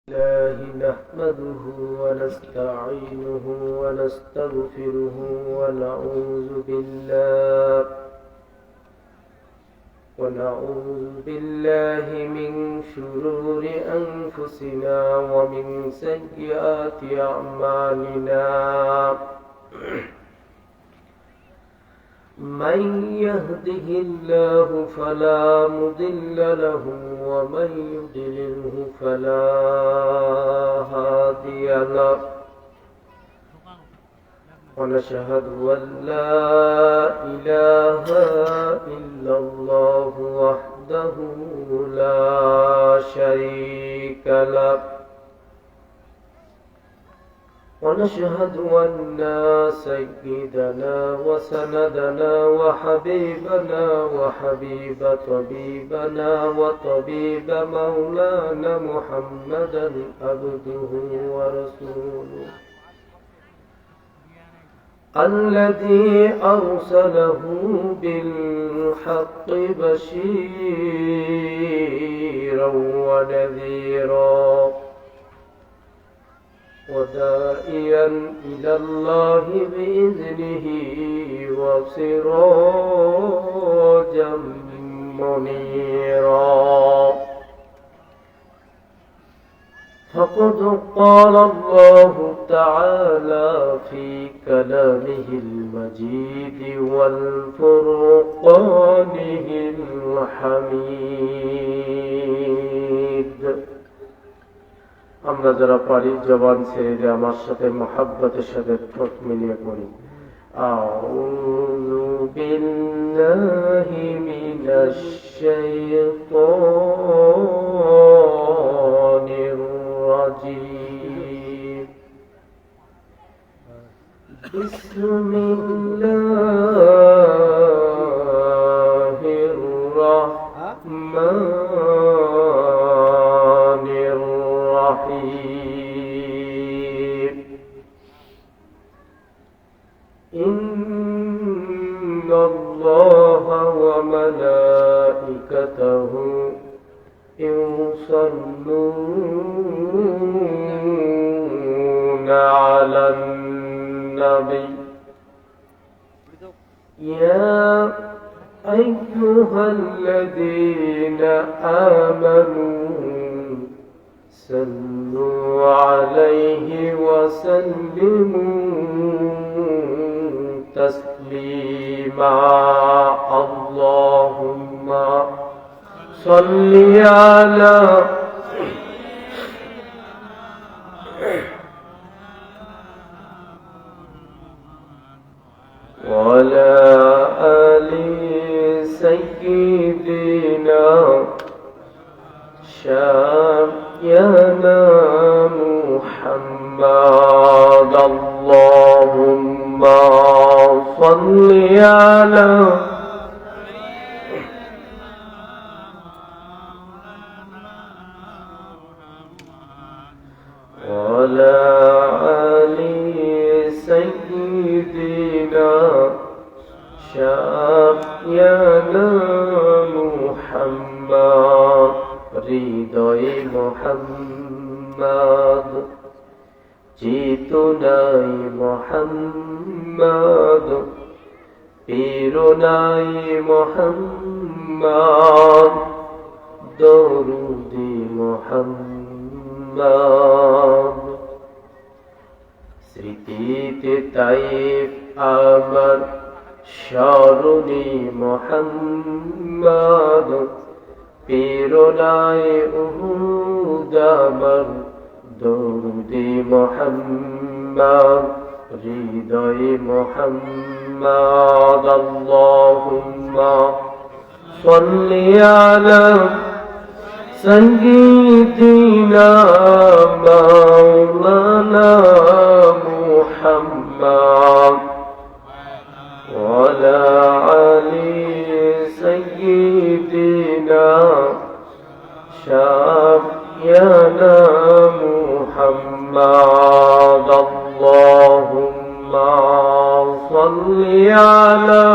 الله نحمده ونستعينه ونستغفره ونعوذ بالله من شرور أنفسنا ومن سيئات أعمالنا من يهده الله فلا مضل له ومن يضلله فلا هادي له ونشهد أن لا إله إلا الله وحده لا شريك له ونشهد أن سيدنا وسندنا وحبيبنا وحبيب طبيبنا وطبيب مولانا محمدا عبده ورسوله الذي أرسله بالحق بشيرا ونذيرا وداعيا إلى الله بإذنه وسراجا منيرا فقد قال الله تعالى في كلامه المجيد والفرقانه الحميد আমরা যারা পারি জবান ছেড়ে আমার সাথে মহব্বতের সাথে ঠোঁট মিলিয়ে পড়ি আউযু বিল্লাহি মিনাশ শাইতানির রাজীম বিসমিল্লাহির রাহমানির رحيم إن الله وملائكته يصلون على النبي يا أيها الذين آمنوا صلوا عليه وسلموا تسليما اللهم صل على وعلى آل سيدنا شافعنا محمد اللهم صل على وعلى آل سيدنا شافعنا محمد হৃদয়ে মোহাম্মদ চেতনায় মোহাম্মদ প্রেরণায় মোহাম্মদ দরুদে মোহাম্মদ স্মৃতিতে তাইফ আমার স্মরণে মোহাম্মদ প্রেরণায় উহুদ আমার দরুদে মোহাম্মদ হৃদয়ে মোহাম্মদ আল্লাহুম্মা সাল্লি আলা সাইয়্যিদিনা মাওলানা মুহাম্মদ ওয়া আলা আলি سيدنا شافعنا محمد اللهم صل على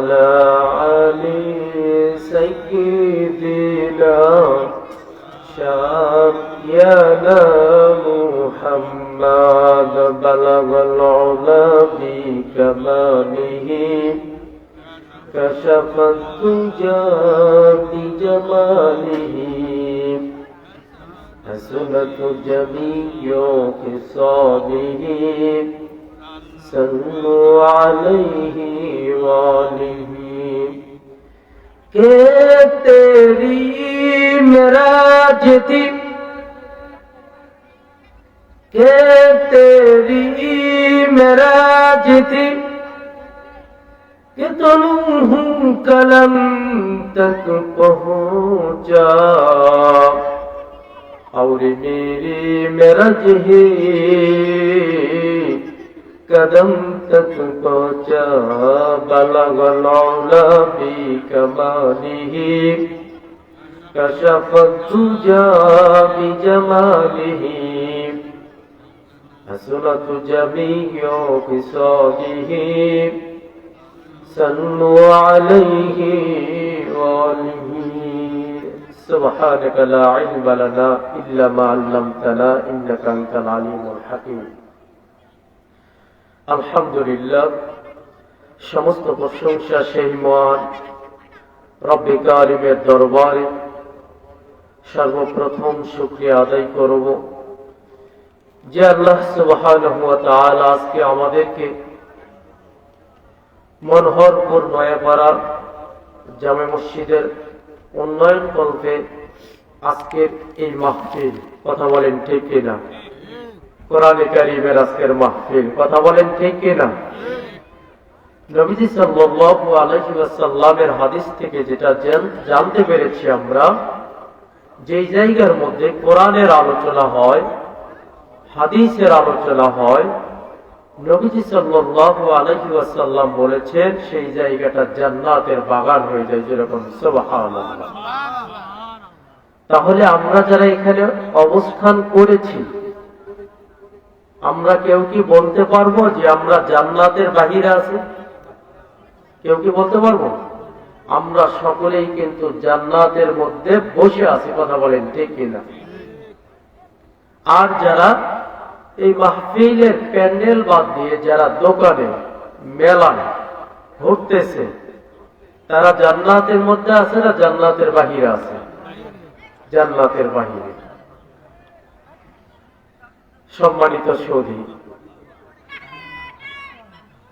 وعلى آل سيدنا شافينا محمد بلغ العلا بكماله كشف الدجى بجماله حسنت جميع خصاله صلوا عليه وآله کہ تیری معراج تھی کہ تیری معراج تھی کہ طلوع قلم تک پہنچا اور میری معراج ہی قدم تک پہنچا بلغ العلا بکمالہ کشف الدجى بجمالہ حسنت جميع خصاله صلوا عليه وآله سبحانك لا علم لنا إلا ما علمتنا إنك أنت العليم الحكيم আলহামদুলিল্লাহ সমস্ত প্রশংসা সেই মহান রব্বে কারিমের দরবারে সর্বপ্রথম শুকরিয়া আদায় করব যে আল্লাহ সুবহানাহু ওয়া তাআলা আজকে আমাদেরকে মনোহরপুর নয়াপাড়া জামে মসজিদের উন্নয়ন কল্পে আজকের এই মাহফিল কথা বলেন ঠিক কিনা কোরআনে কারীমের আজকের মাহফিল কথা বলেন ঠিক কিনা নবীজি সাল্লাল্লাহু আলাইহি ওয়াসাল্লামের হাদিস থেকে যেটা জানতে পেরেছি আমরা যেই জায়গার মধ্যে কোরআনের আলোচনা হয় হাদিসের আলোচনা হয় নবীজি সাল্লাল্লাহু আলাইহি ওয়াসাল্লাম বলেছেন সেই জায়গাটা জান্নাতের বাগান হয়ে যায় যেরকম সুবহানাল্লাহ তাহলে আমরা যারা এখানে অবস্থান করেছি আমরা কেউ কি বলতে পারবো যে আমরা জান্নাতের বাহিরে আছি কেউ কি বলতে পারবো আমরা সকলেই কিন্তু জান্নাতের মধ্যে বসে আছি কথা বলেন ঠিক কিনা আর যারা এই মাহফিলের প্যান্ডেল বাদ দিয়ে যারা দোকানে মেলায় ঘুরতেছে তারা জান্নাতের মধ্যে আছে না জান্নাতের বাহিরে আছে জান্নাতের বাহিরে সম্মানিত সৌধী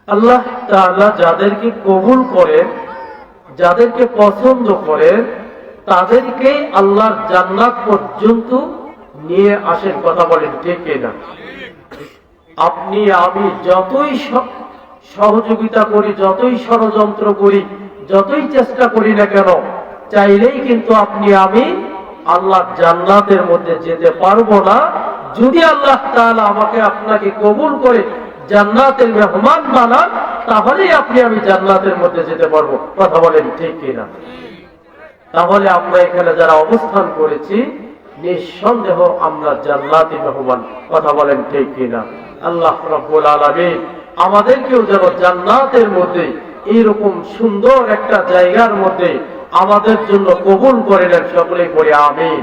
আল্লাহ তাআলা যাদেরকে কবুল করেন যাদেরকে পছন্দ করেন তাদেরকে আল্লাহর জান্নাত পর্যন্ত নিয়ে আসেন কথা বলেন ঠিক কিনা আপনি আমি যতই সহযোগিতা করি যতই ষড়যন্ত্র করি যতই চেষ্টা করি না কেন চাইলেই কিন্তু আপনি আমি আল্লাহর জান্নাতের মধ্যে যেতে পারবো না যদি আল্লাহ তাআলা আমাকে আপনাকে কবুল করে জান্নাতের মেহমান বানান তাহলেই আপনি আমি জান্নাতের মধ্যে যেতে পারবো কথা বলেন ঠিক কিনা তাহলে আমরা এখানে যারা অবস্থান করেছি নিঃসন্দেহ আমরা জান্নাতি মেহমান কথা বলেন ঠিক কিনা আল্লাহ রাব্বুল আলামিন আমাদেরকেও যেন জান্নাতের মধ্যে এইরকম সুন্দর একটা জায়গার মধ্যে আমাদের জন্য কবুল করে নেন সকলেই পড়ে আমিন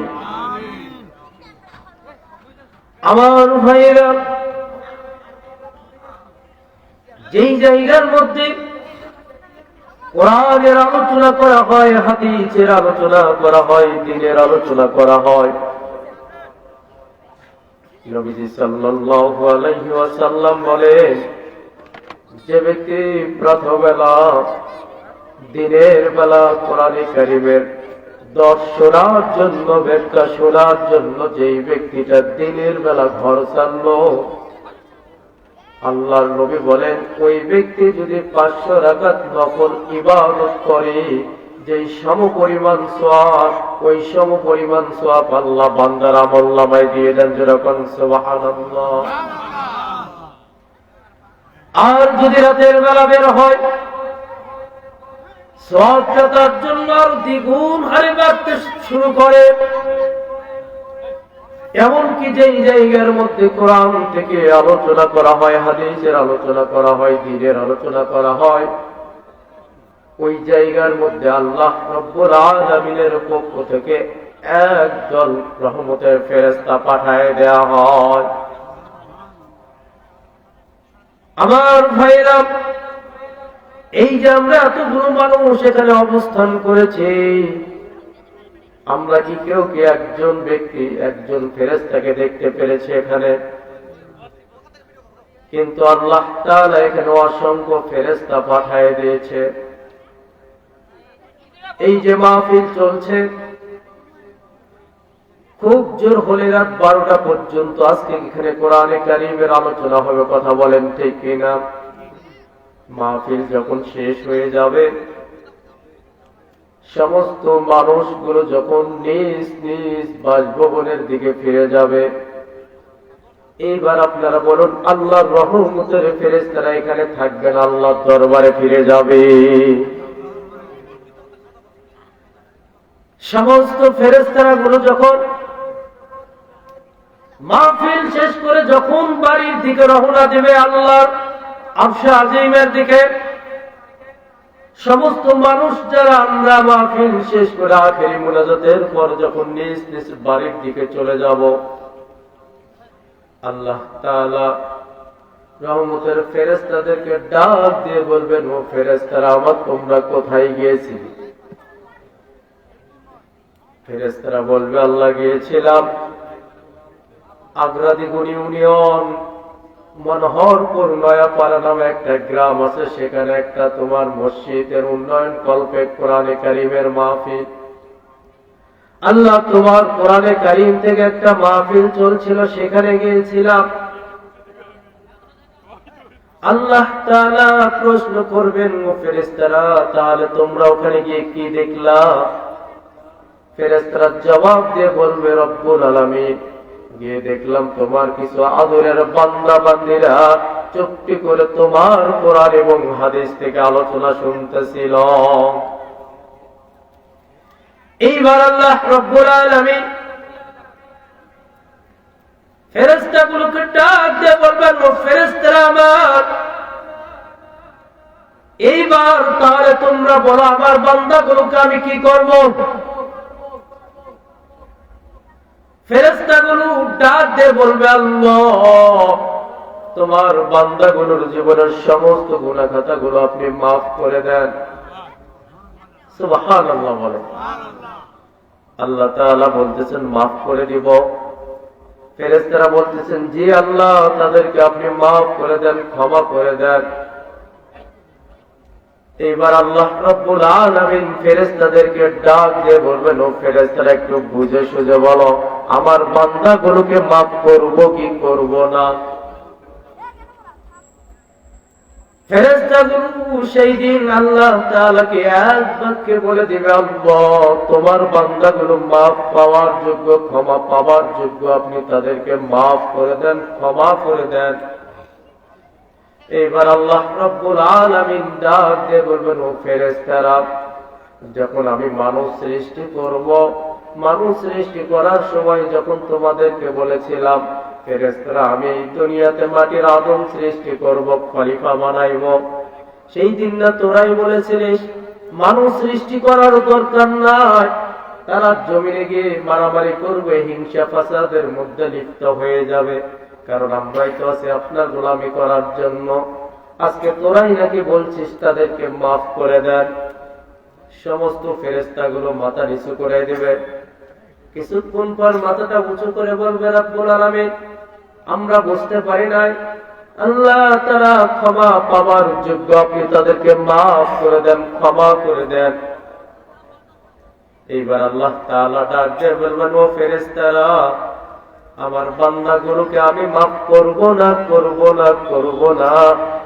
আমার ভাইয়েরা যেই জায়গার মধ্যে কোরআনের আলোচনা করা হয় হাদিসের আলোচনা করা হয় দ্বীনের আলোচনা করা হয় নবীজি সাল্লাল্লাহু আলাইহি ওয়াসাল্লাম বলেন যে ব্যক্তি প্রাতঃবেলা দিনের বেলা কোরআনে কারীমের দর্শনার জন্য ব্যাখ্যা শোনার জন্য যেই ব্যক্তিটা দিনের বেলা ঘর ছাড়লো আল্লাহর নবী বলেন ওই ব্যক্তি যদি 500 রাকাত নফল ইবাদত করে যেই সমপরিমাণ সওয়াব ওই সমপরিমাণ সওয়াব আল্লাহ বান্দার আমলনামায় দিয়ে দেন যেরকম সুবহানাল্লাহ আর যদি রাতের বেলা বের হয় সওয়াবটা তার জন্য আর দ্বিগুণ হারে বাড়তে শুরু করে এমনকি যেই জায়গার মধ্যে কোরআন থেকে আলোচনা করা হয় হাদিসের আলোচনা করা হয় দ্বীনের আলোচনা করা হয় ওই জায়গার মধ্যে আল্লাহ রব্বুল আলামিনের পক্ষ থেকে একদল রহমতের ফেরেশতা পাঠায় দেয়া হয়। আমার ভাইরা, এই যে আমরা এতগুলো মানুষ এখানে অবস্থান করেছি, আমরা কি কেউ কি একজন ব্যক্তি, একজন ফেরেশতাকে দেখতে পেরেছি এখানে? কিন্তু আল্লাহ তাআলা এখানে অসংখ্য ফেরেশতা পাঠিয়ে দিয়েছে। এই যে মাহফিল চলছে, খুব জোর হলে রাত 12টা পর্যন্ত আজকে এখানে কোরআনে কারীমের আলোচনা হবে, কথা বলেন ঠিক কিনা? মাহফিল যখন শেষ হয়ে যাবে, সমস্ত মানুষগুলো যখন নিজ নিজ বাসভবনের দিকে ফিরে যাবে, এইবার আপনারা বলুন, আল্লাহর রহমতের ফেরেশতারা এখানে থাকবে না, আল্লাহর দরবারে ফিরে যাবে। সমস্ত ফেরেশতারা গুলো যখন মাহফিল শেষ করে যখন বাড়ির দিকে রওনা দেবে, আল্লাহর আরশে আজিমের দিকে, সমস্ত মানুষ যারা আমরা মাহফিল শেষ করে আখেরি মুনাজাতের পর যখন নিজ নিজ বাড়ির দিকে চলে যাব, আল্লাহ তাআলা রহমতের ফেরেশতাদেরকে ডাক দিয়ে বলবেন, ও ফেরেশতারা আমার, তোমরা কোথায় গিয়েছিলে? ফেরেশতারা বলবে, আল্লাহ গিয়েছিলাম আগ্রাদিগুনি ইউনিয়ন, মনোহরপুর নয়াপাড়া নামে একটা গ্রাম আছে, সেখানে একটা তোমার মসজিদের উন্নয়ন কল্পে কোরআনে কারীমের মাহফিল। আল্লাহ, তোমার কোরআনে কারীম থেকে একটা মাহফিল চলছিল, সেখানে গিয়েছিলাম। আল্লাহ তাআলা প্রশ্ন করবেন, ও ফেরেশতারা, তাহলে তোমরা ওখানে গিয়ে কি দেখলা? ফেরেশতারা জবাব দিয়ে বলবে, রব্বুল আলামিন, গিয়ে দেখলাম তোমার কিছু আদরের বান্দা বান্দীরা চুপটি করে তোমার কোরআন এবং হাদিস থেকে আলোচনা শুনতেছিল। এইবার আল্লাহ রব্বুল আলামিন ফেরেশতাগুলোকে ডাক দিয়ে বলবেন, ও ফেরেশতারা আমার, এইবার তাহলে তোমরা বলো আমার বান্দাগুলোকে আমি কি করব? ফেরেশতাগুলো ডাক দিয়ে বলবে, আল্লাহ, তোমার বান্দাগুলোর জীবনের সমস্ত গুনাহ খাতাগুলো আপনি মাফ করে দেন। সুবহানাল্লাহ বলে। আল্লাহ তাআলা বলতেছেন, মাফ করে দিব। ফেরেশতারা বলতেছেন, জি আল্লাহ, তাদেরকে আপনি মাফ করে দেন, ক্ষমা করে দেন। এবার আল্লাহ রাব্বুল আলামিন ফেরেশতাদেরকে ডাক দিয়ে বলবেন, ও ফেরেশতারা, একটু বুঝে সুঝে বলো, আমার বান্দাগুলোকে মাফ করব কি করব না? ফেরেশতাগুলো সেই দিন আল্লাহ তাআলাকে এক বাক্যে বলে দিবে, আল্লাহ, তোমার বান্দাগুলো মাফ পাওয়ার যোগ্য, ক্ষমা পাওয়ার যোগ্য, আপনি তাদেরকে মাফ করে দেন, ক্ষমা করে দেন। এবার আল্লাহ রাব্বুল আলামিন ডাক দিয়ে বলবেন, ও ফেরেশতারা, যখন আমি মানুষ সৃষ্টি করব, মানুষ সৃষ্টি করার সময় যখন তোমাদেরকে বলেছিলাম, ফেরেশতারা, আমি এই দুনিয়াতে মাটির আদম সৃষ্টি করব, খলিফা বানাইব, সেই দিন না তোরাই বলেছিলিস মানুষ সৃষ্টি করার দরকার নাই, তারা জমিনে গিয়ে মারামারি করবে, হিংসা ফাসাদের মধ্যে লিপ্ত হয়ে যাবে, কারণ আমরাই তো আছি আপনার গোলামি করার জন্য। আজকে তোরাই নাকি বলছিস তাদেরকে মাফ করে দেন। সমস্ত ফেরেশতাগুলো মাথা নিচু করে দিবে। কিছুক্ষণ পর মাথাটা উঁচু করে বলবে, রব্বুল আলামিন, আমরা বুঝতে পারি নাই, আল্লাহ তাআলা ক্ষমা পাওয়ার যোগ্য, আপনি তাদেরকে মাফ করে দেন, ক্ষমা করে দেন। এইবার আল্লাহ তাআলা ডাক দিয়ে বলবেন, ও ফেরেশতারা, আমার বান্দাগুলোকে আমি মাফ করব না, করব না, করব না।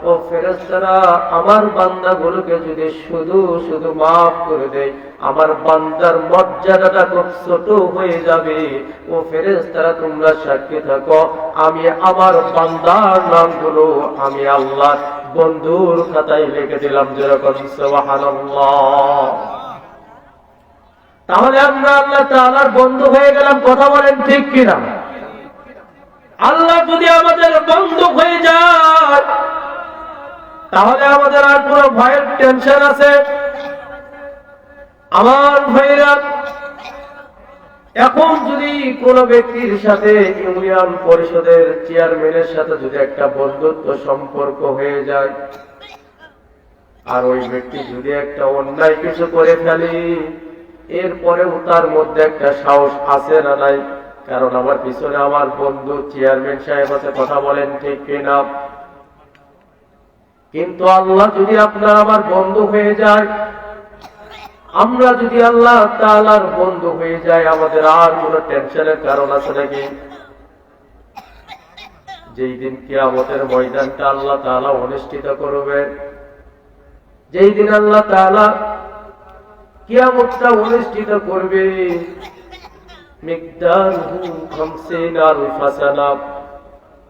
ও ফেরেশতারা, আমার বান্দাগুলোকে যদি শুধু শুধু মাফ করে দেই, আমার বান্দার মর্যাদাটা খুব ছোট হয়ে যাবে। ও ফেরেশতারা, তোমরা সাক্ষী থাকো, আমি আমার বান্দার নামগুলো আমি আল্লাহ বন্ধুর খাতায় লিখে দিলাম, যেরকম সুবহানাল্লাহ। তাহলে আমরা আল্লাহ তাআলার বন্ধু হয়ে গেলাম, কথা বলেন ঠিক কিনা? আল্লাহ যদি আমাদের বন্ধু হয়ে যায়, তাহলে আমাদের আর কোনো ভয়ের টেনশন আছে? আমার ভাইরা, এখন যদি কোন ব্যক্তির সাথে ইউনিয়ন পরিষদের চেয়ারম্যানের সাথে যদি একটা বন্ধুত্ব সম্পর্ক হয়ে যায়, আর ওই ব্যক্তি যদি একটা অন্যায় কিছু করে ফেলে, এরপরেও তার মধ্যে একটা সাহস আছে না নাই? কারণ আমার পিছনে আমার বন্ধু চেয়ারম্যান সাহেব আছে, কথা বলেন ঠিক কিনা? কিন্তু আল্লাহ যদি আপনার আমার বন্ধু হয়ে যায়, আমরা যদি আল্লাহ তাআলার বন্ধু হয়ে যায়, আমাদের আর কোন টেনশনের কারণ আছে নাকি? যেই দিন কিয়ামতের ময়দানটা আল্লাহ তাআলা অনুষ্ঠিত করবে, যেই দিন আল্লাহ তাআলা কিয়ামতটা অনুষ্ঠিত করবে, মিকদারুহু 50,000 সানা,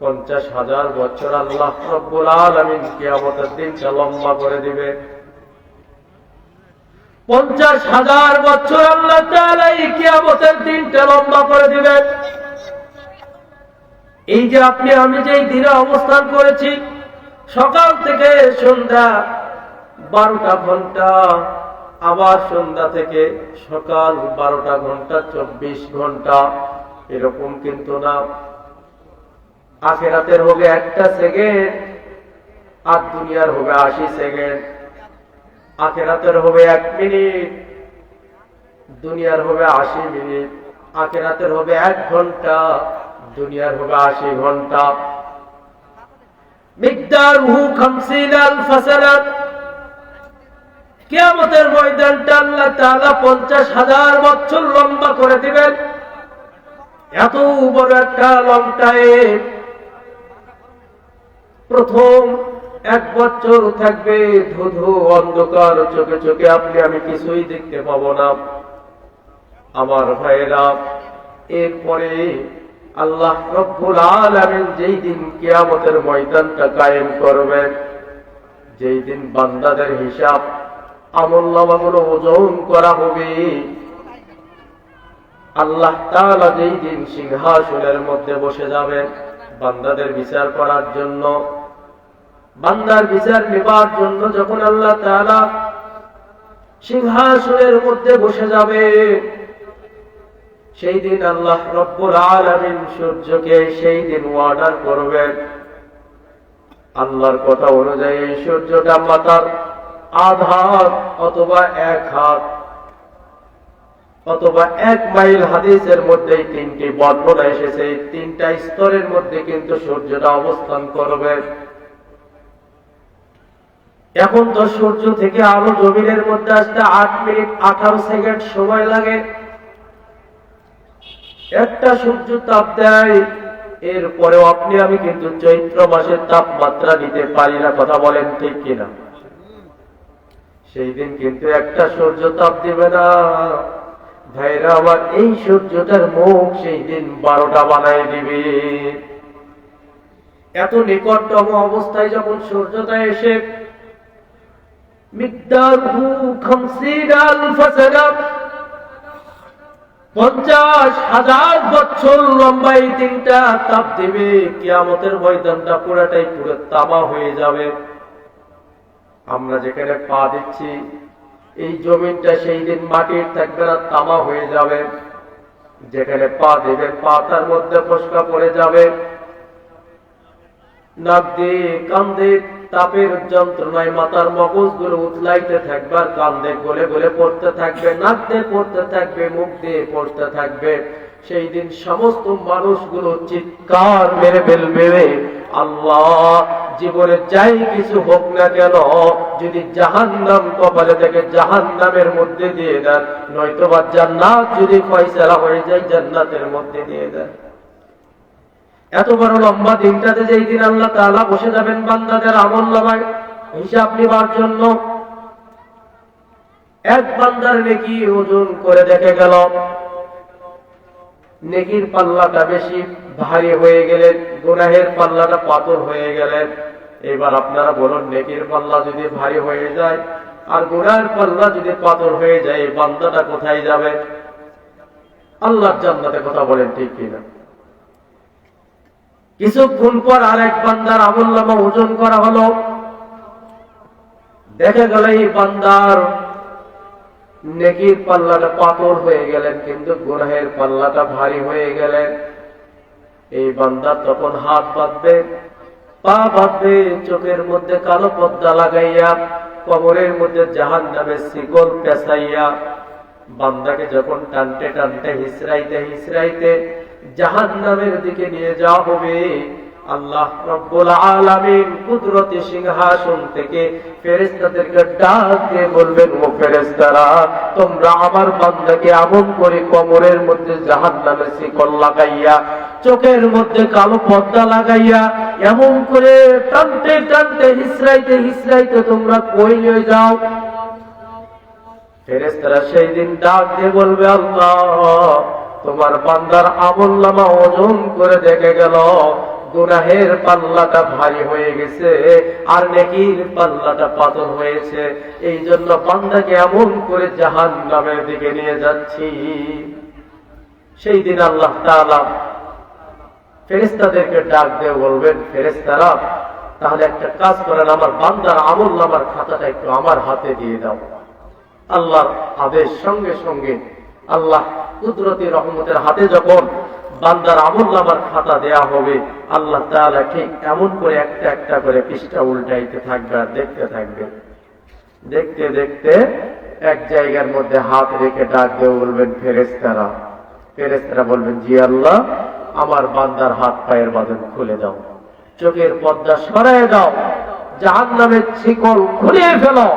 50,000 বছর আল্লাহ রাব্বুল আলামিন কিয়ামতের দিনটা লম্বা করে দিবে। 50,000 বছর আল্লাহ তাআলা এই কিয়ামতের দিনটা লম্বা করে দিবে। এই যে আপনি আমি যেই দিনে অবস্থান করেছি, সকাল থেকে সন্ধ্যা 12টা ঘন্টা, আবার সন্ধ্যা থেকে সকাল 12টা ঘন্টা, 24 ঘন্টা, এরকম কিন্তু না। আখিরাতের হবে 1টা সেকেন্ড, আর দুনিয়ার হবে 80 সেকেন্ড। আখিরাতের হবে 1 মিনিট, দুনিয়ার হবে 80 মিনিট। আখিরাতের হবে 1 ঘন্টা, দুনিয়ার হবে 80 ঘন্টা। মিকদারুহু 50,000 সানা। কিয়ামতের ময়দানটা আল্লাহ তাআলা 50,000 বছর লম্বা করে দিবেন। এত বড় একটা লং টাইম। প্রথম 1 বছর থাকবে ধুধু অন্ধকার, চোখে চোখে আপনি আমি কিছুই দেখতে পাবো না। আমার ভাইরা, এরপরে আল্লাহ রব্বুল আলামিন যেই দিন কিয়ামতের ময়দানটা কায়েম করবেন, যেই দিন বান্দাদের হিসাব আমলনামাগুলো ওজন করা হবে, আল্লাহ তাআলা যেই দিন সিংহাসনের মধ্যে বসে যাবেন বান্দাদের বিচার করার জন্য, বান্দার বিচার নেবার জন্য যখন আল্লাহ তাআলা সিংহাসনের মধ্যে বসে যাবে, সেই দিন আল্লাহ রব্বুল আলামিন সূর্যকে সেই দিন অর্ডার করবেন। আল্লাহর কথা অনুযায়ী সূর্যটা মাথার আধা হাত অথবা 1 হাত অথবা 1 মাইল, হাদিসের মধ্যে 3টি বর্ণনা এসেছে। 3টা স্তরের মধ্যে কিন্তু সূর্যটা অবস্থান করবে। এখন তো সূর্য থেকে আলো জমিনের মধ্যে আসতে 8 মিনিট 18 সেকেন্ড সময় লাগে। একটা সূর্য তাপ দেয়, এরপরেও আপনি আমি কিন্তু চৈত্র মাসের তাপমাত্রা নিতে পারি না, কথা বলেন ঠিক কিনা? সেই দিন কিন্তু একটা সূর্য তাপ দিবে না ভাইরা আমার। এই সূর্যটার মুখ সেই দিন 12টা বানায় দিবে। এত নিকটতম অবস্থায় যখন সূর্যটা এসে মিকদারুহু 50,000 সানা, 50,000 বছর লম্বা এই দিনটা তাপ দিবে। কিয়ামতের ময়দানটা পুরোটাই পুরো তামা হয়ে যাবে। আমরা যেখানে পা দিচ্ছি এই জমিনটা সেই দিন মাটির থাকবে না, তামা হয়ে যাবে। যেখানে পা দেবেন পাতার মধ্যে ফসকা পড়ে যাবে। নাক দিয়ে কান্দে তাপের যন্ত্রণায় মাথার মগজগুলো উতলাইতে থাকবে, আর কান্দে গলে গলে পড়তে থাকবে, নাক দিয়ে পড়তে থাকবে, মুখ দিয়ে পড়তে থাকবে। সেই দিন সমস্ত মানুষগুলো চিৎকার মেরে ফেলবে, আল্লাহ জীবনে যাই কিছু হোক না কেন, যদি জাহান্নাম কপালে থেকে জাহান্নামের মধ্যে দিয়ে দেন, নয়তোবা জান্নাত যদি ফয়সালা হয়ে যায় জান্নাতের মধ্যে দিয়ে দেন। এত বড় লম্বা দিনটাতে যেই দিন আল্লাহ তাআলা বসে যাবেন বান্দাদের আমলনামায় হিসাব নেবার জন্য, এক বান্দার নেকি ওজন করে দেখে গেল, নেকির পাল্লাটা বেশি ভারী হয়ে গেলেন, গুনাহের পাল্লাটা পাথর হয়ে গেলেন। এবার আপনারা বলুন, নেকির পাল্লা যদি ভারী হয়ে যায় আর গুনাহের পাল্লা যদি পাথর হয়ে যায়, এই বান্দাটা কোথায় যাবে? আল্লাহর জান্নাতে, কথা বলেন ঠিক কিনা? কিছুক্ষণ পর আরেক বান্দার আমলনামা ওজন করা হলো, দেখা গেল এই বান্দার নেকির পাল্লাটা পাতল হয়ে গেলেন, কিন্তু গুনাহের পাল্লাটা ভারী হয়ে গেলেন। এই বান্দা তখন হাত বাঁধবে, পা বাঁধবে, চোখের মধ্যে কালো পর্দা লাগাইয়া, কবরের মধ্যে জাহান্নামের শিকল পেঁচাইয়া বান্দাকে যখন টানতে টানতে হিসরাইতে হিসরাইতে জাহান্নামের দিকে নিয়ে যাওয়া হবে, আল্লাহ রব্বুল আলামিন কুদরতি সিংহাসন থেকে ফেরেশতাদেরকে ডাক দিয়ে বলবেন, ও ফেরেশতারা, তোমরা আমার বান্দাকে এমন করে কবরের মধ্যে জাহান্নামের শিকল লাগাইয়া, চোখের মধ্যে কালো পর্দা লাগাইয়া, এমন করে টানতে টানতে হিসরাইতে হিসরাইতে তোমরা কই নিয়ে যাও। ফেরেশতারা সেই দিন ডাক দিয়ে বলবে, আল্লাহ, তোমার বান্দার আমলনামা ওজন করে দেখে গেল গুনাহের পাল্লাটা ভারী হয়ে গেছে আর নেকির পাল্লাটা পাতল হয়েছে, এই জন্য বান্দাকে এমন করে জাহান্নামের দিকে নিয়ে যাচ্ছি। সেই দিন আল্লাহ তাআলা ফেরেশতাদেরকে ডাক দিয়ে বলবেন, ফেরেশতারা, তাহলে একটা কাজ করেন, আমার বান্দার আমলনামার খাতাটা একটু আমার হাতে দিয়ে দাও। আল্লাহর আদেশ সঙ্গে সঙ্গে আল্লাহ কুদরতি রহমতের হাতে যখন বান্দার আমলনামার খাতা দেয়া হবে, আল্লাহ তাআলা ঠিক এমন করে একটা একটা করে পৃষ্ঠা উল্টাইতে থাকবে আর দেখতে থাকবে। দেখতে দেখতে এক জায়গার মধ্যে হাত রেখে ডাক দিয়ে বলবেন, ফেরেশতারা। ফেরেশতারা বলবেন, জি আল্লাহ, আমার বান্দার হাত পায়ের বাঁধন খুলে দাও, চোখের পর্দা সরায় দাও, জাহান্নামের শিকল খুলিয়ে ফেলো,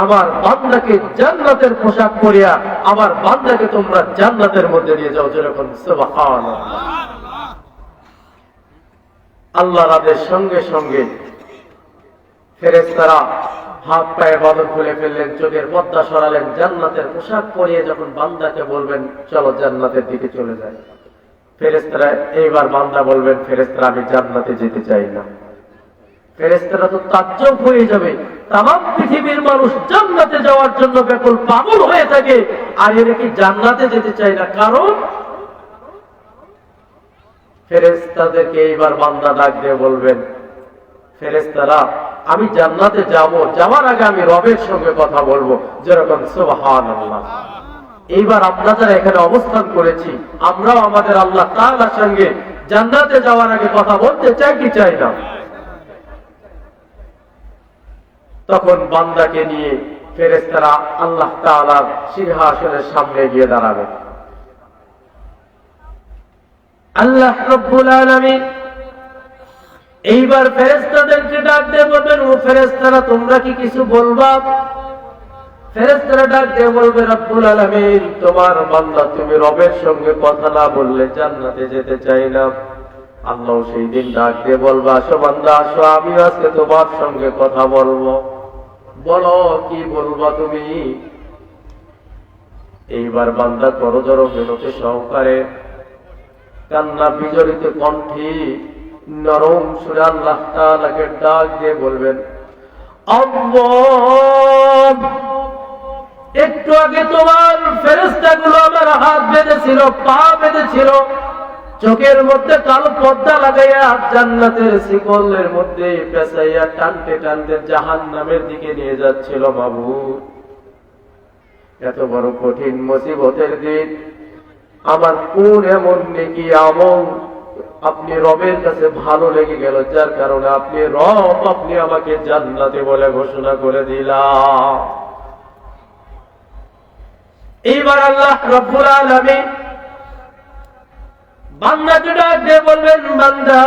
আমার বান্দাকে জান্নাতের পোশাক পরিয়া আমার বান্দাকে তোমরা জান্নাতের মধ্যে নিয়ে যাও। যেরকম সুবহানাল্লাহ। আল্লাহর আদেশ সঙ্গে সঙ্গে ফেরেশতারা হাত পায়ে বাঁধন খুলে ফেললেন, চোখের পর্দা সরালেন, জান্নাতের পোশাক পরিয়ে যখন বান্দাকে বলবেন, চলো জান্নাতের দিকে চলে যায়, ফেরেশতারা এইবার বান্দা বলবেন, ফেরেশতারা, আমি জান্নাতে যেতে চাই না। ফেরেশতারা তো তাজ্জব হয়ে যাবে, তামাম পৃথিবীর মানুষ জান্নাতে যাওয়ার জন্য ব্যাকুল পাগল হয়ে থাকে, আর এরা কি জান্নাতে যেতে চায় না? কারণ ফেরেশতাদেরকে এইবার বান্দা ডাক দিয়ে বলবেন, ফেরেশতারা, আমি জান্নাতে যাব, যাওয়ার আগে আমি রবের সঙ্গে কথা বলবো। যেরকম সুবহানাল্লাহ। এইবার আমরা যারা এখানে অবস্থান করেছি, আমরাও আমাদের আল্লাহ তাআলার সঙ্গে জান্নাতে যাওয়ার আগে কথা বলতে চাই কি চাই না? তখন বান্দাকে নিয়ে ফেরেশতারা আল্লাহ তাআলার সিংহাসনের সামনে গিয়ে দাঁড়াবে। আল্লাহ রাব্বুল আলামিন এইবার ফেরেশতাদেরকে ডাক দিয়ে বলবেন, ও ফেরেশতারা, তোমরা কি কিছু বলবা? ফেরেশতারা ডাক দিয়ে বলবে, রব্বুল আলামিন, তোমার বান্দা তুমি রবের সঙ্গে কথা না বললে জান্নাতে যেতে চাই না। আল্লাহ সেই দিন ডাক দিয়ে বলবা, আসো বান্দা, আসো, আমি আজকে তোমার সঙ্গে কথা বলবো, বলো কি বলবা তুমি। এইবার বান্দা করজোড় বিনতি সহকারে কান্না বিজড়িত কণ্ঠে নরম সুরে আল্লাহ তাআলাকে ডাক দিয়ে বলবেন, আল্লাহ, একটু আগে তোমার ফেরেশতাগুলো আমার হাত বেঁধেছিল, পা বেঁধেছিল, চোখের মধ্যে কালো পর্দা লাগাইয়া জান্নাতের শিকলের মধ্যে পেঁচাইয়া টানতে টানতে জাহান্নামের দিকে নিয়ে যাচ্ছিল। মাবুদ, এত বড় কঠিন মুসিবতের দিন আমার কোন এমন নেকি আমল আপনি রবের কাছে ভালো লেগে গেল, যার কারণে আপনি রব, আপনি আমাকে জান্নাতে বলে ঘোষণা করে দিলাম। এইবার আল্লাহ রব্বুল আলামিন বান্দাকে ডাক দিয়ে বলবেন, বান্দা,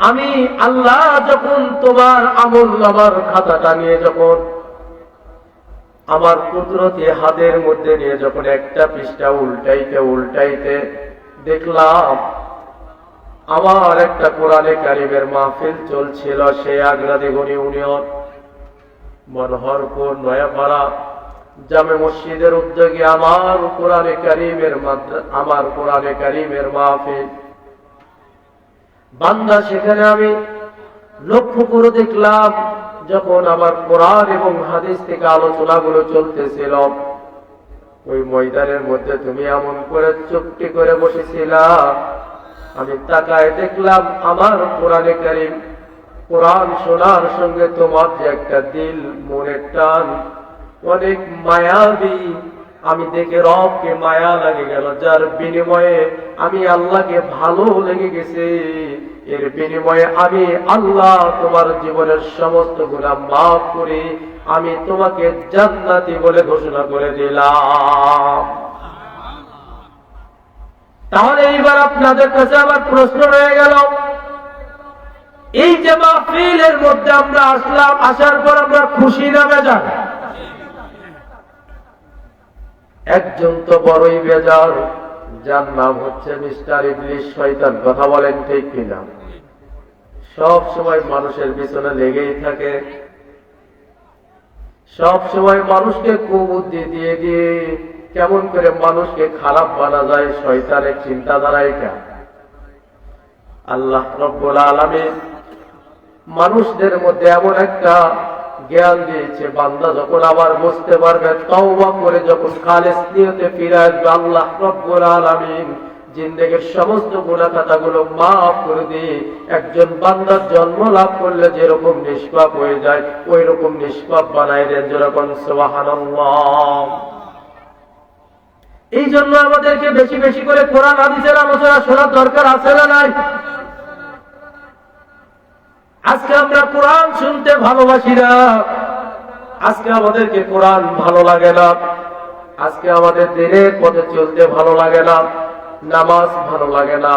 আমি আল্লাহ যখন তোমার আমলনামার খাতাটা নিয়ে যখন আমার কুদরতি হাতের মধ্যে নিয়ে যখন একটা পৃষ্ঠা উল্টাইতে উল্টাইতে দেখলাম আমার একটা কোরআনে কারিমের মাহফিল চলছিল, সে আগ্রাদিগণ ইউনিয়ন মনোহরপুর নয়াপাড়া জামে মসজিদের উদ্যোগে আমার কোরআনে কারিমের মাহফিল। বান্দা, সেখানে আমি লক্ষ্য করে দেখলাম, যখন আমার কোরআন এবং হাদিস থেকে আলোচনাগুলো চলতেছিল, ওই ময়দানের মধ্যে তুমি এমন করে চুপটি করে বসেছিলা। আমি তাকায় দেখলাম আমার কোরআনে কারিম, কোরআন শোনার সঙ্গে তোমার যে একটা দিল, মনের টান, অনেক মায়াবী। আমি দেখে রবকে মায়া লাগে গেল, যার বিনিময়ে আমি আল্লাহকে ভালো লেগে গেছে। এর বিনিময়ে আমি আল্লাহ তোমার জীবনের সমস্ত গুনাহ মাফ করে আমি তোমাকে জান্নাতি বলে ঘোষণা করে দিলাম। তাহলে এইবার আপনাদের কাছে আবার প্রশ্ন রয়ে গেল, এই যে মাহফিলের মধ্যে আমরা আসলাম, আসার পর আমরা খুশি না বেজার? একজন তো বড়ই বেজার, যার নাম হচ্ছে মিস্টার ইবলিস, শয়তান। কথা বলেন ঠিক কিনা? সব সময় মানুষের পিছনে লেগেই থাকে, সব সময় মানুষকে কুবুদ্ধি দিয়ে দিয়ে কেমন করে মানুষকে খারাপ বানা যায়, শয়তানের চিন্তাধারা এটা। আল্লাহ রব্বুল আলামিন মানুষদের মধ্যে এমন একটা জ্ঞান দিয়েছে, বান্দা যখন আবার বুঝতে পারবে, তওবা করে যখন খালেস নিয়তে ফিরে আসবে, আল্লাহ রব্বুল আলামিন জিন্দেগীর সমস্ত গুনাহ খাতাগুলো মাফ করে দিয়ে একজন বান্দার জন্ম লাভ করলে যেরকম নিষ্পাপ হয়ে যায়, ওই রকম নিষ্পাপ বানায় দেন। যেরকম সুবহানাল্লাহ। এই জন্য আমাদেরকে বেশি বেশি করে কোরআন হাদিসের আলোচনা শোনার দরকার আছে না নাই? আজকে আমরা কোরআন শুনতে ভালোবাসি না, আজকে আমাদেরকে কোরআন ভালো লাগে না, আজকে আমাদের দিনের পথে চলতে ভালো লাগে না, নামাজ ভালো লাগে না,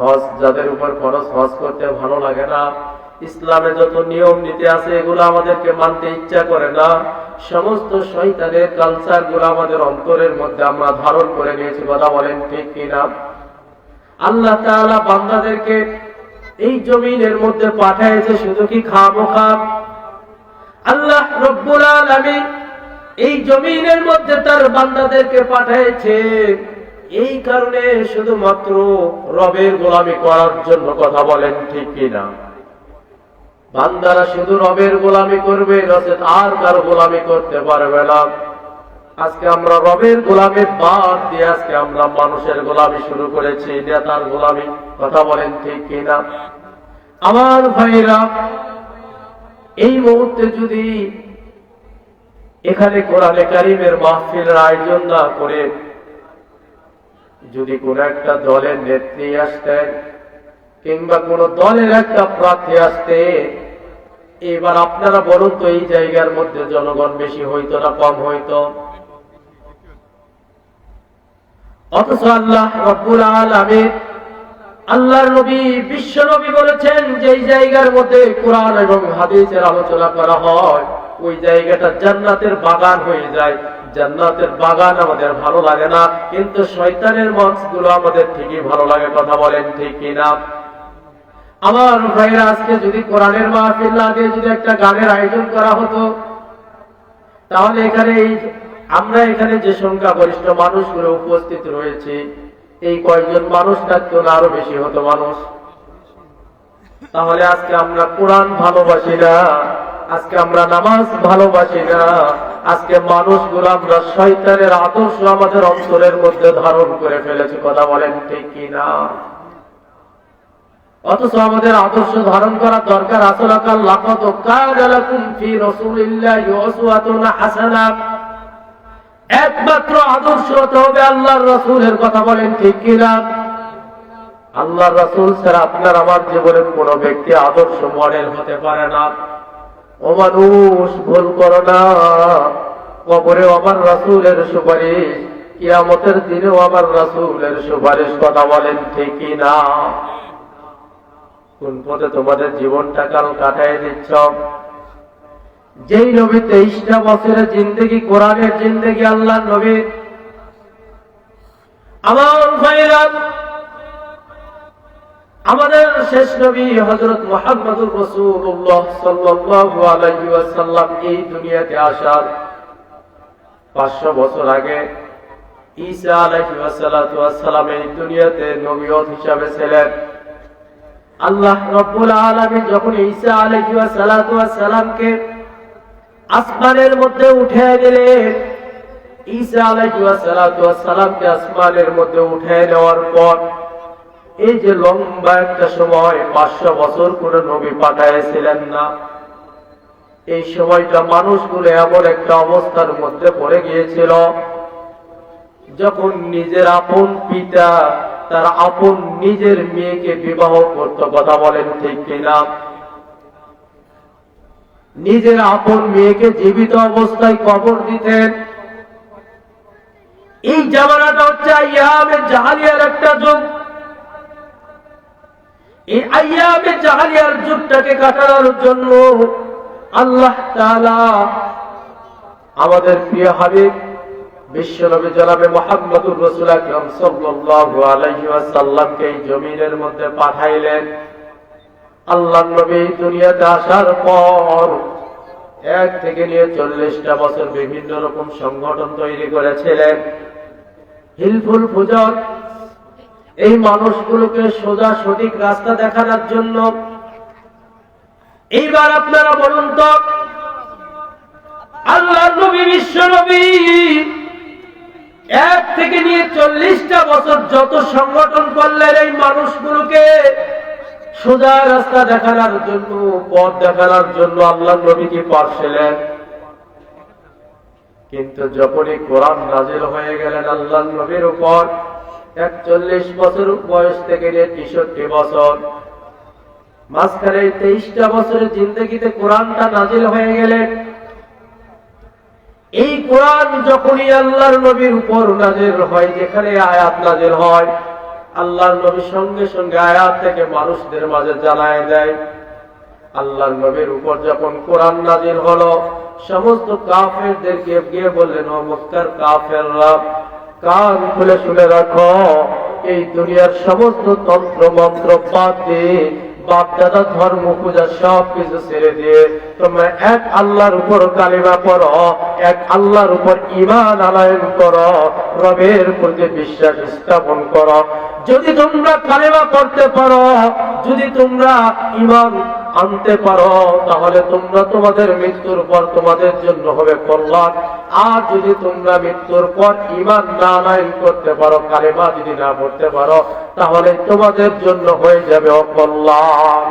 হজ যাদের উপর খরচ হজ করতে ভালো লাগে না, ইসলামে যত নিয়ম নীতি আছে এগুলো আমাদেরকে মানতে ইচ্ছা করে না। সমস্ত শয়তানের কালচার গুলো আমাদের অন্তরের মধ্যে আমরা ধারণ করে নিয়েছি। কথা বলেন ঠিক কিনা? আল্লাহ তাআলা বান্দাদেরকে এই জমিনের মধ্যে পাঠাইছে শুধু কি খামোখা? আল্লাহ রব্বুল আলামিন এই জমিনের মধ্যে তার বান্দাদেরকে পাঠাইছে এই কারণে শুধুমাত্র রবের গোলামি করার জন্য। কথা বলেন ঠিক কিনা? বান্দারা শুধু রবের গোলামি করবে, নচেত আর কারো গোলামি করতে পারবে না। আজকে আমরা রবের গোলামি বাদ দিয়ে আজকে আমরা মানুষের গোলামি শুরু করেছি, নেতার গোলামি। কথা বলেন ঠিক কিনা? আমার ভাইরা, এই মুহূর্তে যদি এখানে কোরআনে কারীমের মাহফিলের আয়োজন না করে যদি কোন একটা দলের নেত্রী আসতেন কিংবা কোন দলের একটা প্রার্থী আসতে, এবার আপনারা বলুন তো এই জায়গার মধ্যে জনগণ বেশি হইতো না কম হইতো? অথচ আল্লাহ রব্বুল আলামিন, আল্লাহর নবী, বিশ্ব নবী বলেছেন যে এই জায়গার মধ্যে কোরআন এবং হাদিসের আলোচনা করা হয়, ওই জায়গাটা জান্নাতের বাগান হয়ে যায়। জান্নাতের বাগান আমাদের ভালো লাগে না, কিন্তু শয়তানের মঞ্চগুলো আমাদের ঠিকই ভালো লাগে। কথা বলেন ঠিক কিনা? আমার ভাইরা, আজকে যদি কোরআনের মাহফিল না দিয়ে যদি একটা গানের আয়োজন করা হতো, তাহলে এখানে আমরা এখানে যে সংখ্যা গরিষ্ঠ মানুষগুলো উপস্থিত রয়েছে, এই কয়েকজন মানুষ থাকতো না আরো বেশি হতো মানুষ। তাহলে আজকে আমরা কোরআন ভালোবাসি না, আজকে আমরা নামাজ ভালোবাসি না, আজকে মানুষগুলো আমরা শয়তানের আদর্শ আমাদের অন্তরের মধ্যে ধারণ করে ফেলেছি। কথা বলেন ঠিক কিনা? অথচ আমাদের আদর্শ ধারণ করার দরকার। আসলাকাল লাকাদ কানা লাকুম ফি রাসূলিল্লাহি উসওয়াতুন হাসানাহ। একমাত্র আদর্শ হতে হবে আল্লাহর রাসূলের। কথা বলেন ঠিক কিনা? আল্লাহর রাসূল ছাড়া আপনার আমার জীবনে কোনো ব্যক্তি আদর্শ মডেল হতে পারে না। ও মানুষ, ভুল করো না। কবরে আমার রাসূলের সুপারিশ, কিয়ামতের দিনেও আমার রাসূলের সুপারিশ। কথা বলেন ঠিক কিনা? কোন পথে তোমাদের জীবনটা কাল কাটায় দিচ্ছ? যেই নবী 23টা বছরের জিন্দেগি, কোরআনের জিন্দেগি, আল্লাহর নবী। আমার ভাইরা, আমাদের শেষ নবী হযরত মুহাম্মদুর রাসূলুল্লাহ সাল্লাল্লাহু আলাইহি ওয়াসাল্লাম এই দুনিয়াতে আসার 500 বছর আগে ঈসা আলাইহিস সালাতু ওয়াস সালাম এই দুনিয়াতে নবুয়ত হিসাবে ছিলেন। আল্লাহ রব্বুল আলামিন যখন ঈসা আলাইহিস সালাতু ওয়াস সালামকে আসমানের মধ্যে উঠিয়ে দিলেন, ঈসা আলাইহিস সালাতু ওয়াস সালামকে আসমানের মধ্যে উঠিয়ে নেওয়ার পর এই যে লম্বা একটা সময় 500 বছর কোন নবী পাঠাইছিলেন না। এই সময়টা মানুষগুলো এমন একটা অবস্থার মধ্যে পড়ে গিয়েছিল, যখন নিজের আপন পিতা তার আপন নিজের মেয়েকে বিবাহ করত। কথা বলেন ঠিক কিনা? নিজের আপন মেয়েকে জীবিত অবস্থায় কবর দিতেন। এই জামানাটা হচ্ছে আইয়ামে জাহালিয়ার একটা যুগ। এই আইয়ামে জাহালিয়ার যুগটাকে কাটানোর জন্য আল্লাহ তাআলা আমাদের প্রিয় হাবিব বিশ্বনবী জনাবে মুহাম্মদুর রাসূল আকরাম সাল্লাল্লাহু আলাইহি ওয়াসাল্লামকে এই জমিনের মধ্যে পাঠাইলেন। আল্লাহর নবী দুনিয়াতে আসার পর 1 থেকে নিয়ে 40টা বছর বিভিন্ন রকম সংগঠন তৈরি করেছিলেন। হিলফুল ফুজর এই মানুষগুলোকে সোজা সঠিক রাস্তা দেখানোর জন্য। এইবার আপনারা বলুন তো, আল্লাহর নবী বিশ্ব নবী 1 থেকে নিয়ে 40টা বছর যত সংগঠন করলেন এই মানুষগুলোকে সোজা রাস্তা দেখানোর জন্য, পথ দেখানোর জন্য আল্লাহর নবী কি পারছিলেন? কিন্তু যখনই কোরআন নাজিল হয়ে গেলেন আল্লাহর নবীর উপর, 41 বছর বয়স থেকে নিয়ে 63 বছর, মাঝখানে 23টা বছরের জিন্দেগিতে কোরআনটা নাজিল হয়ে গেলেন। এই কোরআন যখনই আল্লাহর নবীর উপর নাজিল হয়, যেখানে আয়াত নাজিল হয়, আল্লাহর নবী সঙ্গে সঙ্গে আয়াত থেকে মানুষদের মাঝে জানায় দেয়। আল্লাহর নবীর উপর যখন কোরআন নাজিল হলো, সমস্ত কাফেরদেরকে গিয়ে বললেন, ও মক্কার কাফেররা, কান খুলে শুনে রাখো, এই দুনিয়ার সমস্ত তন্ত্র মন্ত্র বাদ দিয়ে, বাপ দাদা ধর্ম পূজা সব কিছু ছেড়ে দিয়ে তোমরা এক আল্লাহর উপর কালিমা পড়ো, এক আল্লাহর উপর ঈমান আনয়ন করো, রবের প্রতি বিশ্বাস স্থাপন করো। যদি তোমরা কালিমা পড়তে পারো, যদি তোমরা ঈমান আনতে পারো, তাহলে তোমরা তোমাদের মৃত্যুর পর তোমাদের জন্য হবে কল্যাণ। আর যদি তোমরা মৃত্যুর পর ঈমান না আনয়ন করতে পারো, কালিমা যদি না পড়তে পারো, তাহলে তোমাদের জন্য হয়ে যাবে অকল্যাণ।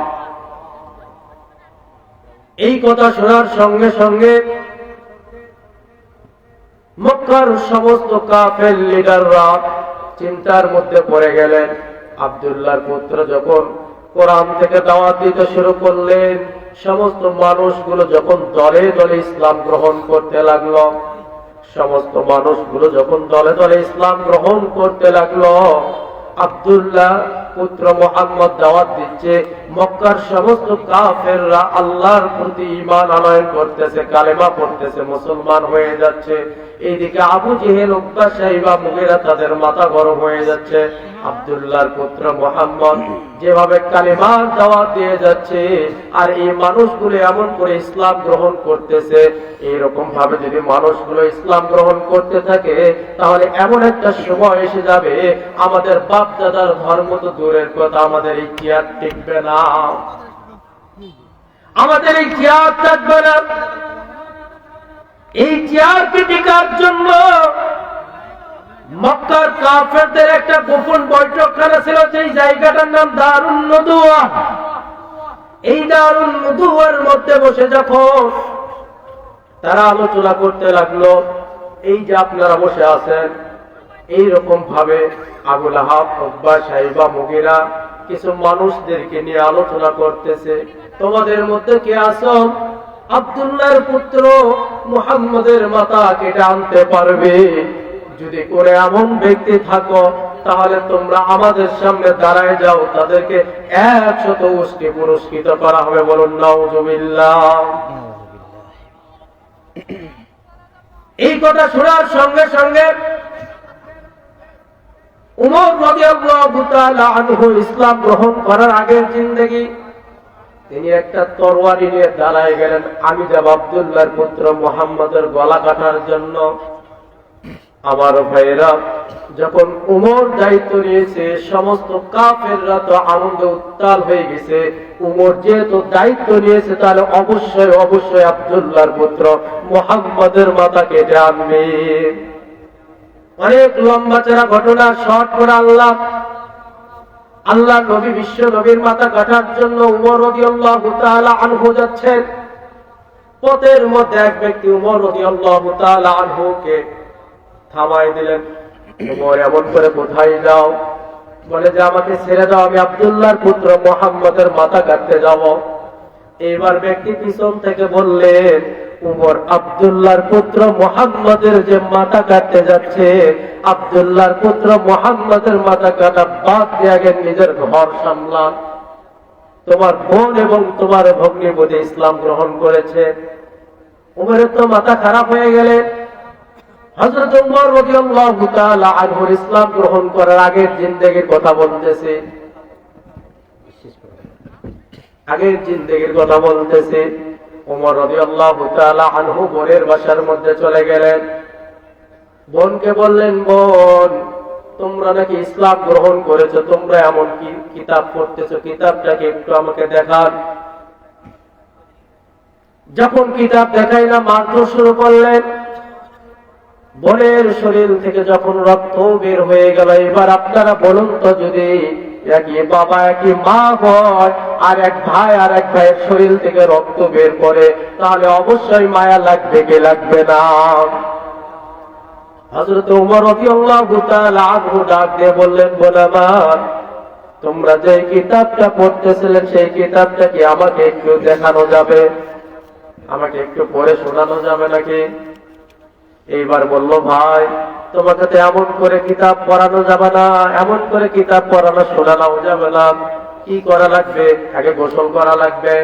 এই কথা শোনার সঙ্গে সঙ্গে মক্কার সমস্ত কাফের লিডাররা চিন্তার মধ্যে পড়ে গেলেন। আব্দুল্লাহর পুত্র যখন কোরআন থেকে দাওয়াত দিতে শুরু করলেন, সমস্ত মানুষগুলো যখন দলে দলে ইসলাম গ্রহণ করতে লাগলো, সমস্ত মানুষগুলো যখন দলে দলে ইসলাম গ্রহণ করতে লাগলো, আব্দুল্লাহ পুত্র মুহাম্মদ দাওয়াত দিচ্ছে, মক্কার সমস্ত কাফেররা আল্লাহর প্রতি ঈমান আনয়ন করতেছে, কালেমা পড়তেছে, মুসলমান হয়ে যাচ্ছে। এইদিকে আবু জেহেল, উকবা, শাইবা, মুগীরা তাদের মাথা গরম হয়ে যাচ্ছে। আব্দুল্লাহর পুত্র মুহাম্মদ যেভাবে কালেমার দাওয়াত দিয়ে যাচ্ছে, আর এই মানুষগুলো এমন করে ইসলাম গ্রহণ করতেছে, এইরকম ভাবে যদি মানুষগুলো ইসলাম গ্রহণ করতে থাকে, তাহলে এমন একটা সময় এসে যাবে, আমাদের বাপ দাদার ধর্ম তো দূরের কথা, আমাদের ইতিহাস টিকবে না, আমাদের ইতিহাস থাকবে না। এই ইতিহাসকে টিকার জন্য মক্কার কাফেরদের একটা গোপন বৈঠকখানা ছিল, যেই জায়গাটার নাম দারুন নদুয়া। এই দারুন নদুয়ার মধ্যে বসে যখন তারা আলোচনা করতে লাগলো, এই যে আপনারা বসে আছেন, এইরকম ভাবে আবু লাহাব, উকবা, শাইবা, মুগীরা কিছু মানুষদেরকে নিয়ে আলোচনা করতেছে, তোমাদের মধ্যে কে আছো আব্দুল্লাহর পুত্র মুহাম্মদের মাথা কেটে আনতে পারবে? যদি করে এমন ব্যক্তি থাকো, তাহলে তোমরা আমাদের সামনে দাঁড়ায় যাও, তাদেরকে 100 উষ্টি পুরস্কৃত করা হবে। বলুন নাউজুবিল্লাহ। এই কথা শোনার সঙ্গে সঙ্গে উমর রাদিয়াল্লাহু তাআলা আনহু ইসলাম গ্রহণ করার আগের জিন্দেগি, তিনি একটা তরবারি নিয়ে দাঁড়ায় গেলেন, আমি যাব আব্দুল্লাহর পুত্র মুহাম্মদের গলা কাটার জন্য। আমার ভাইয়েরা, যখন উমর দায়িত্ব নিয়েছে, সমস্ত কাফেররা তো আনন্দে উত্তাল হয়ে গেছে। উমর যেহেতু দায়িত্ব নিয়েছে, তাহলে অবশ্যই অবশ্যই আব্দুল্লাহর পুত্র মুহাম্মদের মাথা কেটে আনবে। অনেক লম্বা চড়া ঘটনা, শর্ট করে আল্লাহ নবী বিশ্ব নবীর মাথা কাটার জন্য উমর রাদিয়াল্লাহু তাআলা আনহু যাচ্ছেন। পথের মধ্যে এক ব্যক্তি উমর রাদিয়াল্লাহু তাআলা আনহুকে থামাই দিলেন। উমর এমন করে কোথায় যাও? বলে যে আমাকে ছেড়ে দাও, আমি আব্দুল্লাহর পুত্র মুহাম্মদের মাথা কাটতে যাব। এবার ব্যক্তি পিছন থেকে বললেন, উমর আব্দুল্লাহর পুত্র মুহাম্মদের যে মাথা কাটতে যাচ্ছে, আব্দুল্লাহর পুত্র মুহাম্মদের মাথা কাটা বাদ দিয়ে আগে নিজের ঘর সামলান। তোমার বোন এবং তোমার ভগ্নিপতি ইসলাম গ্রহণ করেছে। উমরের তো মাথা খারাপ হয়ে গেলেন। হযরত উমর রাদিয়াল্লাহু তাআলা আনহুর ইসলাম গ্রহণ করার আগের জিন্দেগির কথা বলতেছে, আগের জিন্দেগির কথা বলতেছে। উমর রাদিয়াল্লাহু তাআলা আনহু বোনের বাসার মধ্যে চলে গেলেন। বোনকে বললেন, বোন তোমরা নাকি ইসলাম গ্রহণ করেছো, তোমরা এমন কি কিতাব পড়তেছো, কিতাবটাকে একটু আমাকে দেখান। যখন কিতাব দেখাইলাম মারধর শুরু করলেন। বোনের শরীর থেকে যখন রক্ত বের হয়ে গেল, এবার আপনারা বলুন তো, যদি একই বাবা একই মা হয় আর এক ভাই আর এক ভাইয়ের শরীর থেকে রক্ত বের করে, তাহলে অবশ্যই মায়া লাগবে কি লাগবে না? হযরত ওমর রাদিয়াল্লাহু তাআলা আনহু ডাক দিয়ে বললেন, বোন আমার, তোমরা যে কিতাবটা পড়তেছিলেন সেই কিতাবটা কি আমাকে একটু দেখানো যাবে? আমাকে একটু পড়ে শোনানো যাবে নাকি? এইবার বলল, ভাই তোমাকে তো এমন করে কিতাব পড়ানো যাবে না, এমন করে কিতাব পড়ানো শোনানো যাবে না। কি করা লাগবে? আগে গোসল করা লাগবে,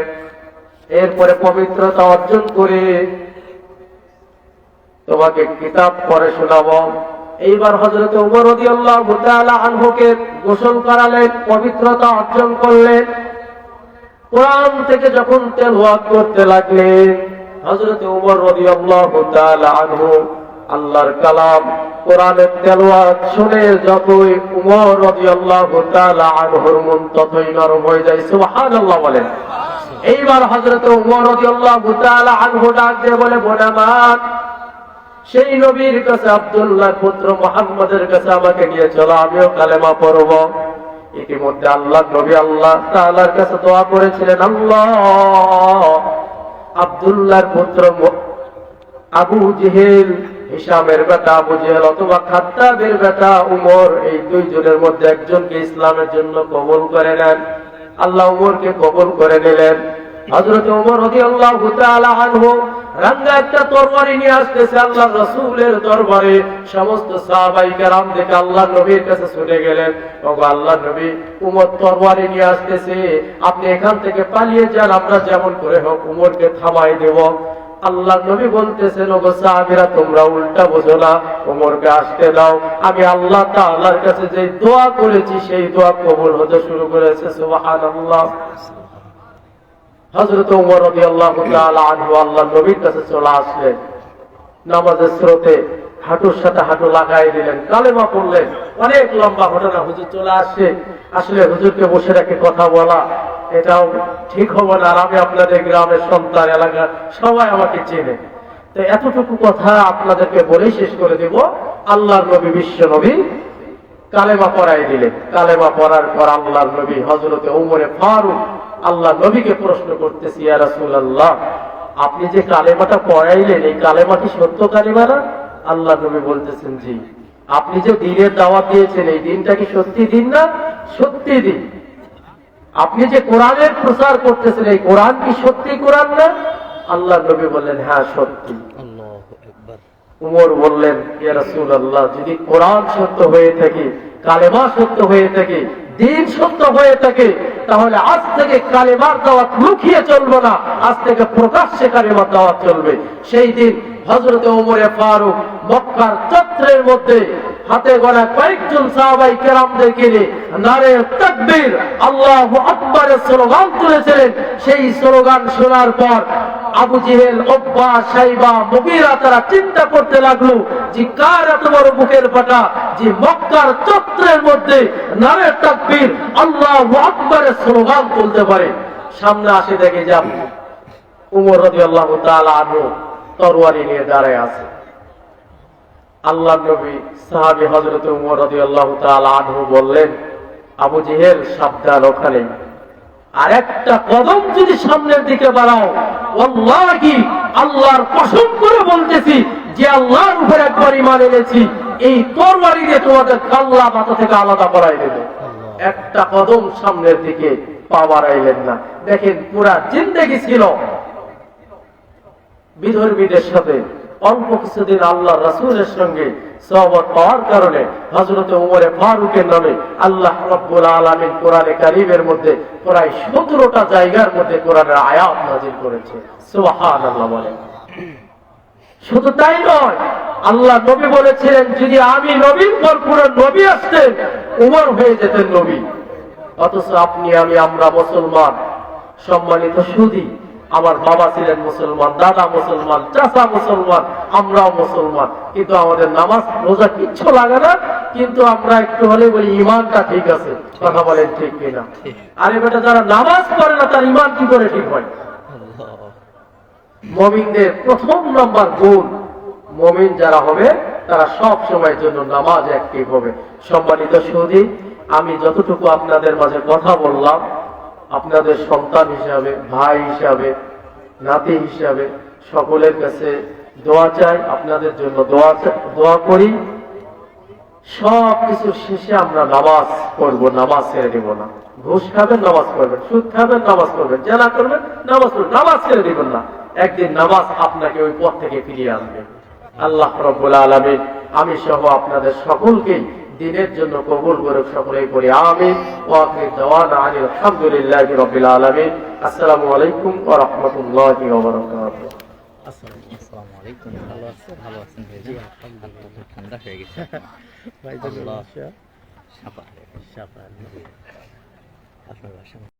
এরপরে পবিত্রতা অর্জন করে তোমাকে কিতাব পড়ে শোনাবো। এইবার হযরত ওমর রাদিয়াল্লাহু তাআলা আনহুকে গোসল করালেন, পবিত্রতা অর্জন করলেন। কোরআন থেকে যখন তেলাওয়াত করতে লাগলেন, হযরত ওমর রাদিয়াল্লাহু তাআলা আনহু আল্লাহর কালাম কোরআনের তেলাওয়াত শুনে যতই ওমর রাদিয়াল্লাহু তাআলা আনহুর মন ততই নরম হয়ে যায়। সুবহানাল্লাহ বলেন। এইবার হযরত ওমর রাদিয়াল্লাহু তাআলা আনহু ডাক দিয়ে বলে, বোন আমার, সেই নবীর কাছে আব্দুল্লাহর পুত্র মুহাম্মদের কাছে আমাকে নিয়ে চলো, আমিও কালেমা পড়ব। ইতিমধ্যে আল্লাহ নবী আল্লাহ তাআলার কাছে দোয়া করেছিলেন, আল্লাহ আব্দুল্লাহর পুত্র আবু জেহেল, হিশামের বেটা আবু জেহেল অথবা খাত্তাবের বেটা উমর, এই দুইজনের মধ্যে একজনকে ইসলামের জন্য কবুল করে নেন। আল্লাহ উমরকে কবুল করে নিলেন। হযরত ওমর রাদিয়াল্লাহু তাআলা আনহু রাঙ্গা একটা তরবারি নিয়ে আসতেছে আল্লাহর রাসূলের দরবারে। সমস্ত সাহাবায়ে কেরাম দেখে আল্লাহর নবীর কাছে ছুটে গেলেন, ওগো আল্লাহর নবী, উমর তরবারি নিয়ে আসতেছে, আপনি এখান থেকে পালিয়ে যান, আমরা যেমন করে হোক উমরকে থামাই দেব। আল্লাহর নবী বলতেছেন, ওগো সাহাবীরা, তোমরা উল্টা বোঝো না, উমরকে আসতে দাও। আমি আল্লাহ তাআলার কাছে যে দোয়া করেছি সেই দোয়া কবুল হতে শুরু করেছে। সুবহানাল্লাহ। হযরত ওমর রাদিয়াল্লাহু তাআলা আনহু আল্লাহর নবীর কাছে চলে আসলেন। নামাজের স্রোতে হাঁটুর সাথে হাঁটু লাগাই দিলেন, কালেমা পড়লেন। অনেক লম্বা ঘটনা, হুজুর চলে আসছে। আসলে হুজুরকে বসে রেখে কথা বলা এটাও ঠিক হবে না, আর আমি আপনাদের গ্রামের সন্তান, এলাকার সবাই আমাকে চেনে, তো এতটুকু কথা আপনাদেরকে বলেই শেষ করে দেব। আল্লাহর নবী, বিশ্ব নবী কালেমা পড়াই দিলেন। কালেমা পড়ার পর আল্লাহর নবী হযরতে ওমরে ফারুক আল্লাহ নবীকে প্রশ্ন করতেছি, ইয়া রাসূলুল্লাহ, আপনি যে কালেমাটা পড়াইলেন এই কালেমা কি সত্য কালেমা না? আল্লাহ নবী বলতেছেন, জি। আপনি যে দ্বীনের দাওয়াত দিয়েছেন এই দিনটা কি সত্যি দিন না? সত্যি দিন। আপনি যে কোরআনের প্রচার করতেছেন এই কোরআন কি সত্যি কোরআন না? আল্লাহ নবী বললেন, হ্যাঁ সত্যি। উমর বললেন, ইয়া রাসূলুল্লাহ, যদি কোরআন সত্য হয়ে থাকে, কালেমা সত্য হয়ে থাকে, দিন সত্য হয়ে থাকে, তাহলে আজ থেকে কালেমার দাওয়াত লুকিয়ে চলবে না, আজ থেকে প্রকাশ্যে কালেমার দাওয়াত চলবে। সেই দিন হযরত ওমরে ফারুক মক্কার চত্বরের মধ্যে হাতে গোনা কয়েকজন সাহাবায়ে কেরামদেরকে নিয়ে নারে তাকবীর, আল্লাহু আকবারের স্লোগান তুলেছিলেন। সেই স্লোগান শোনার পর আবু জেহেল, উতবা, শাইবা, মুগীরা তারা চিন্তা করতে লাগলো যে কার এত বড় বুকের ফাটা যে মক্কার চত্বরের মধ্যে নারে তাকবীর, আল্লাহু আকবারের স্লোগান তুলতে পারে। সামনে আসে দেখে যে উমর রাদিয়াল্লাহু তাআলা আনহু তরবারি নিয়ে দাঁড়ায় আছে। আল্লাহর নবী সাহাবী হযরত উমর রাদিয়াল্লাহু তাআলা আনহু বললেন, আবু জেহেল সাবধান, ওখানে আর একটা কদম যদি সামনের দিকে বাড়াও, ওয়াল্লাহি আল্লাহর কসম করে বলতেছি, যে আল্লাহর উপর একবার ঈমান এনেছি, এই তরবারি দিয়ে তোমাদের কাল্লা মাথা থেকে আলাদা করাই দেবে। একটা কদম সামনের দিকে পা বাড়াইলেন না। দেখেন পুরা জিন্দেগি ছিল বিধর্মীদের সাথে। অল্প কিছুদিন আল্লাহ রাসূলের সঙ্গে সহবত পাওয়ার কারণে হযরত ওমর ফারুকের নামে আল্লাহ রাব্বুল আলামিন কোরআনে কারীমের মধ্যে প্রায় 17টা জায়গার মধ্যে কোরআনের আয়াত নাযিল করেছে। সুবহানাল্লাহ বলেন। শুধু তাই নয়, আল্লাহ নবী বলেছিলেন, যদি আমি নবীর পর পুরো নবী আসতেন, ওমর হয়ে যেতেন নবী। অথচ আপনি আমি আমরা মুসলমান। সম্মানিত সুধী, আমার বাবা ছিলেন মুসলমান, দাদা মুসলমান, চাচা মুসলমান, আমরাও মুসলমান, কিন্তু আমাদের নামাজ রোজা কিচ্ছু লাগে না। কিন্তু আমরা একটু হলে বলি ইমানটা ঠিক আছে। কথা বলেন ঠিক কিনা? আরে বেটা, যারা নামাজ পড়ে না তার ইমান কি করে ঠিক হয়? মুমিনদের প্রথম নাম্বার গুণ, মুমিন যারা হবে তারা সব সময়ের জন্য নামাজ অ্যাক্টিভ হবে। সম্মানিত সুধী, আমি যতটুকু আপনাদের মাঝে কথা বললাম, আপনাদের সন্তান হিসাবে, ভাই হিসাবে, নাতি হিসাবে সকলের কাছে দোয়া চাই, আপনাদের জন্য দোয়া করি। সব কিছুর শেষে আমরা নামাজ পড়বো, নামাজ ছেড়ে দিব না। ঘুষ খাবেন, নামাজ পড়বেন, সুদ খাবেন, নামাজ পড়বেন, জেনা করবেন, নামাজ পড়বেন, নামাজ ছেড়ে দিবেন না। একদিন নামাজ আপনাকে ওই পথ থেকে ফিরিয়ে আনবে। আল্লাহ রাব্বুল আলামিন আমি সহ আপনাদের সকলকেই দিনের জন্য কবুল করুক। সকলেই পড়ি আমিন। ওয়া আখির দাওয়ানা আলহামদুলিল্লাহি রাব্বিল আলামিন। আসসালামু আলাইকুম ওয়া রাহমাতুল্লাহি ওয়া বারাকাতুহু। আসসালামু আলাইকুম। ভালো আছেন? ভালো আছেন ভাই? জি আলহামদুলিল্লাহ। ঠান্ডা হয়ে গেছে ভাই। সাপা সাপা আপনার বাসা